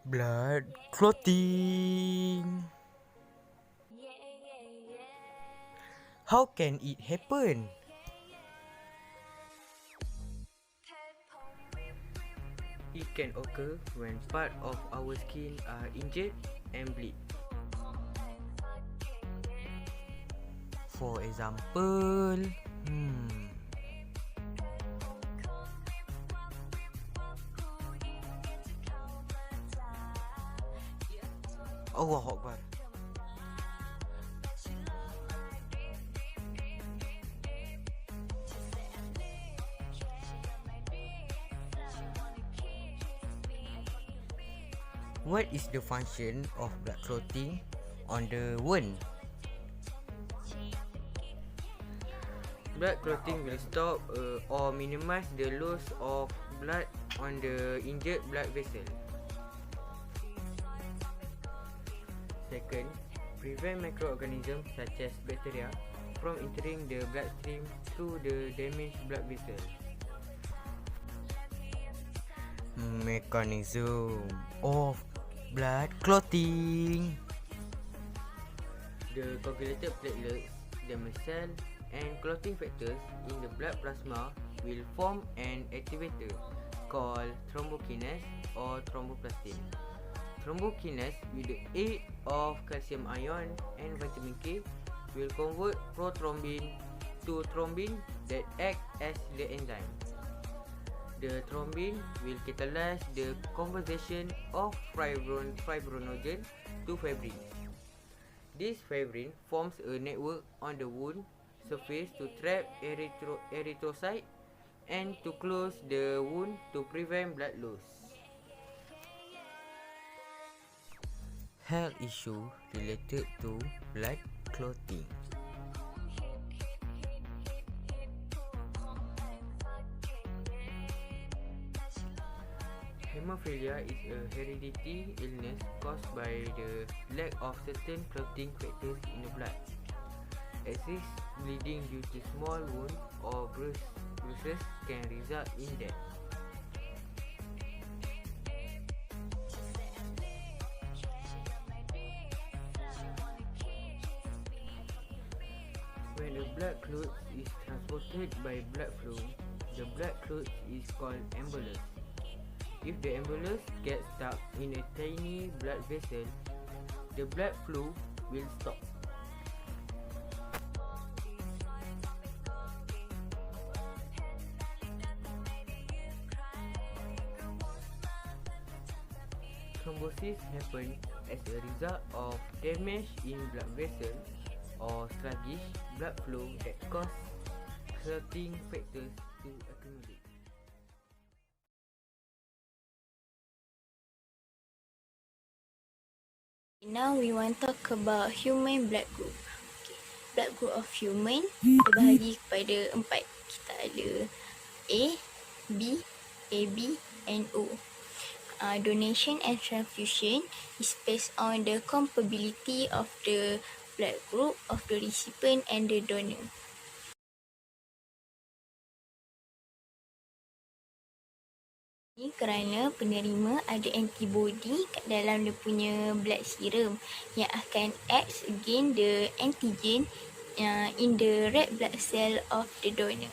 Blood clotting. How can it happen? It can occur when part of our skin are injured and bleed. For example, Allahu Akbar. What is the function of blood clotting on the wound? Blood clotting will stop or minimize the loss of blood on the injured blood vessel. Second, prevent microorganisms such as bacteria from entering the bloodstream through the damaged blood vessel. Mechanism of blood clotting. The coagulated platelets, stem cell and clotting factors in the blood plasma will form an activator called thrombokinase or thromboplastin. Thrombokinase, with the aid of calcium ion and vitamin K, will convert prothrombin to thrombin that act as the enzyme. The thrombin will catalyze the conversion of fibrinogen to fibrin. This fibrin forms a network on the wound surface to trap erythrocyte and to close the wound to prevent blood loss. Health issue related to blood clotting. Hemophilia is a hereditary illness caused by the lack of certain clotting factors in the blood. Excess bleeding due to small wounds or bruises can result in death. When a blood clot is transported by blood flow, the blood clot is called embolus. If the embolus gets stuck in a tiny blood vessel, the blood flow will stop. Thrombosis happens as a result of damage in blood vessels or sluggish blood flow that cause clotting factors to accumulate. Now we want to talk about human blood group. Blood group of human terbahagi kepada 4. Kita ada A, B, AB and O. Donation and transfusion is based on the compatibility of the blood group of the recipient and the donor. Ini kerana penerima ada antibody kat dalam dia punya blood serum yang akan act against the antigen in the red blood cell of the donor.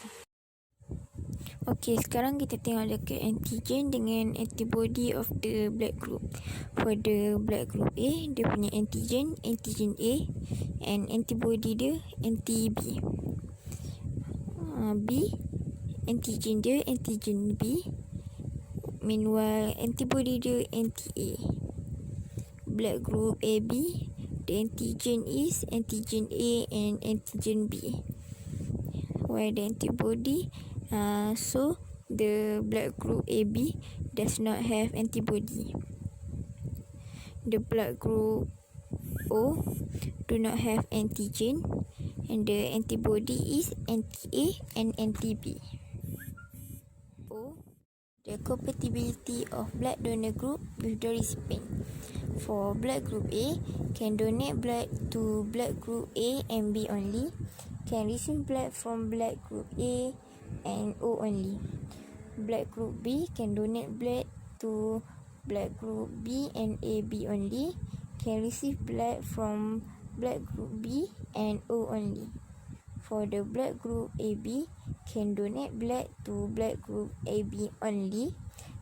Okey, sekarang kita tengok dekat antigen dengan antibody of the blood group. For the blood group A, dia punya antigen A, and antibody dia anti-B. B, antigen dia antigen B. Meanwhile, antibody dia anti-A. Blood group AB, the antigen is antigen A and antigen B. While the antibody, so the blood group AB does not have antibody. The blood group O do not have antigen and the antibody is anti-A and anti-B. The compatibility of blood donor group with the recipient. For blood group A, can donate blood to blood group A and B only, can receive blood from blood group A and O only. Blood group B can donate blood to blood group B and AB only can receive blood from blood group B and O only. For the blood group AB, can donate blood to blood group AB only,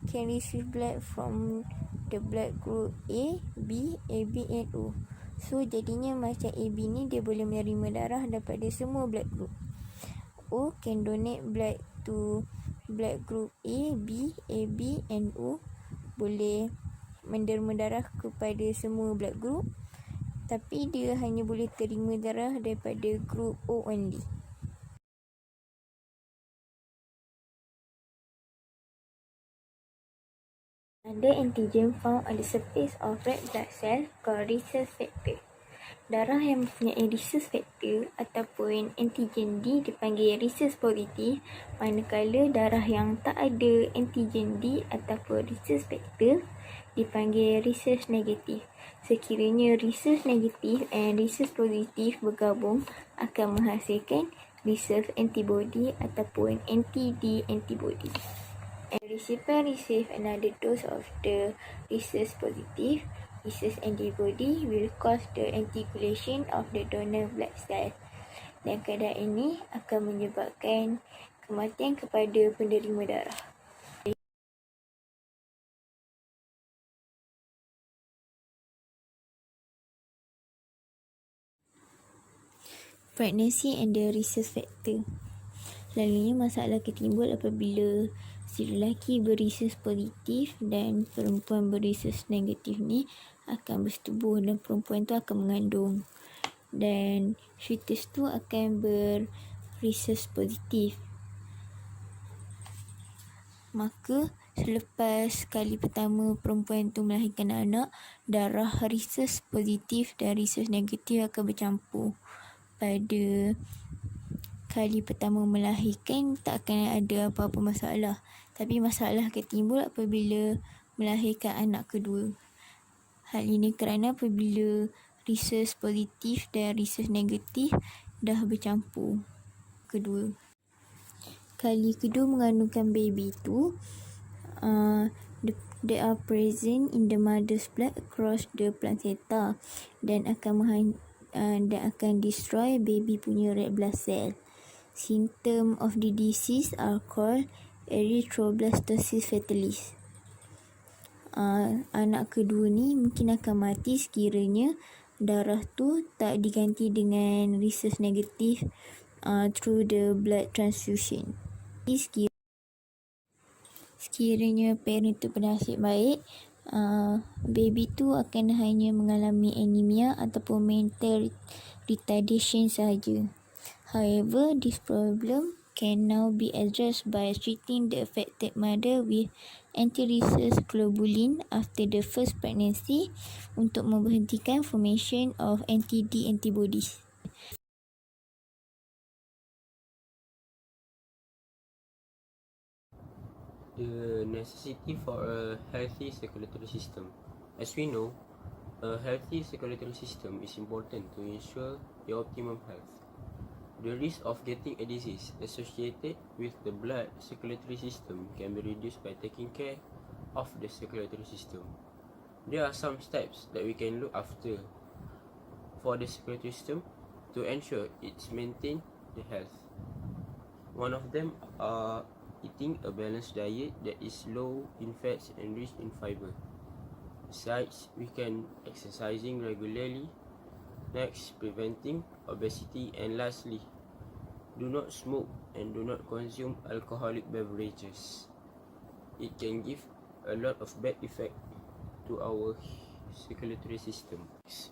can receive blood from the blood group A, B, AB and O. So jadinya macam AB ni dia boleh menerima darah daripada semua blood group. O can donate blood to blood group A, B, AB and O, boleh menerima darah kepada semua blood group, tapi dia hanya boleh terima darah daripada group O only. Ada antigen found on the surface of red blood cell called rhesus factor. Darah yang mempunyai rhesus factor ataupun antigen D dipanggil rhesus positif, manakala darah yang tak ada antigen D ataupun rhesus factor dipanggil rhesus negatif. Sekiranya rhesus negatif dan rhesus positif bergabung akan menghasilkan rhesus antibody ataupun anti-D antibody. And recipient receive another dose of the rhesus positive, rhesus antibody will cause the anticoagulation of the donor blood cell. Dan keadaan ini akan menyebabkan kematian kepada penerima darah. Pregnancy and the rhesus factor. Selalunya masalah ketimbul apabila si lelaki berrhesus positif dan perempuan berrhesus negatif ni akan bersetubuh dan perempuan tu akan mengandung, dan fetus tu akan berrhesus positif. Maka selepas kali pertama perempuan tu melahirkan anak, darah rhesus positif dan rhesus negatif akan bercampur. Pada kali pertama melahirkan tak akan ada apa-apa masalah, tapi masalah akan timbul apabila melahirkan anak kedua. Hal ini kerana apabila rhesus positif dan rhesus negatif dah bercampur kedua. Kali kedua mengandungkan baby tu, they are present in the mother's blood across the placenta dan akan destroy baby punya red blood cell. Symptom of the disease are called erythroblastosis fetalis. Anak kedua ni mungkin akan mati sekiranya darah tu tak diganti dengan rhesus negatif through the blood transfusion. Sekiranya parent tu bernasib baik, baby tu akan hanya mengalami anemia ataupun mental retardation sahaja. However, this problem can now be addressed by treating the affected mother with anti-rhesus globulin after the first pregnancy untuk memberhentikan formation of anti-D antibodies. The necessity for a healthy circulatory system. As we know, a healthy circulatory system is important to ensure the optimum health. The risk of getting a disease associated with the blood circulatory system can be reduced by taking care of the circulatory system. There are some steps that we can look after for the circulatory system to ensure it's maintain the health. One of them are eating a balanced diet that is low in fats and rich in fiber. Besides, we can exercising regularly. Next, preventing obesity, and lastly, do not smoke and do not consume alcoholic beverages. It can give a lot of bad effect to our circulatory system.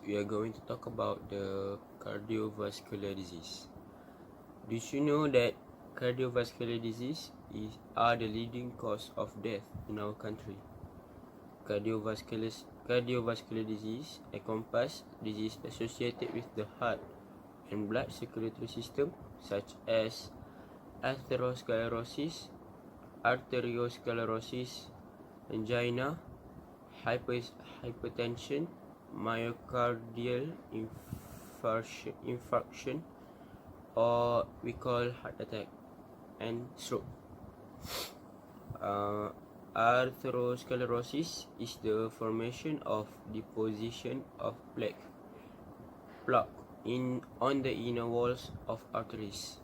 We are going to talk about the cardiovascular disease. Did you know that cardiovascular disease are the leading cause of death in our country? Cardiovascular disease encompass disease associated with the heart and blood circulatory system, such as atherosclerosis, arteriosclerosis, angina, hypertension, myocardial infarction, or we call heart attack, and stroke. Atherosclerosis is the formation of deposition of plaque on the inner walls of arteries.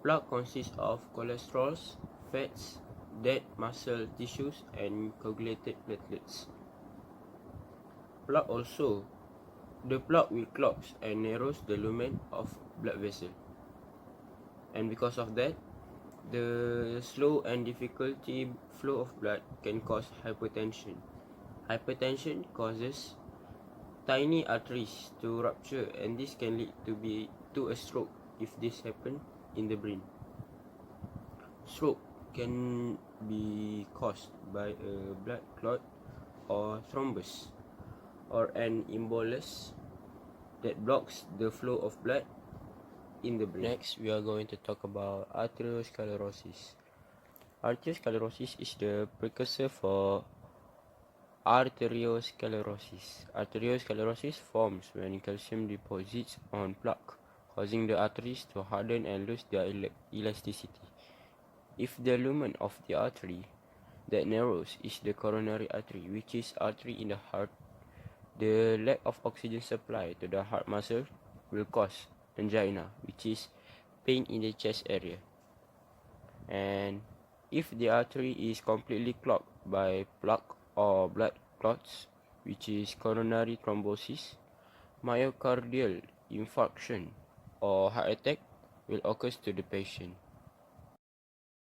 Plaque consists of cholesterol, fats, dead muscle tissues, and coagulated platelets. The plaque will clog and narrows the lumen of blood vessel, and because of that, the slow and difficulty flow of blood can cause hypertension. Hypertension causes tiny arteries to rupture, and this can lead to a stroke if this happens in the brain. Stroke can be caused by a blood clot or thrombus or an embolus that blocks the flow of blood in the brain. Next, we are going to talk about arteriosclerosis. Arteriosclerosis is the precursor for arteriosclerosis. Arteriosclerosis forms when calcium deposits on plaque, causing the arteries to harden and lose their elasticity. If the lumen of the artery that narrows is the coronary artery, which is artery in the heart, the lack of oxygen supply to the heart muscle will cause angina, which is pain in the chest area. And if the artery is completely clogged by plaque or blood clots, which is coronary thrombosis, myocardial infarction or heart attack will occur to the patient.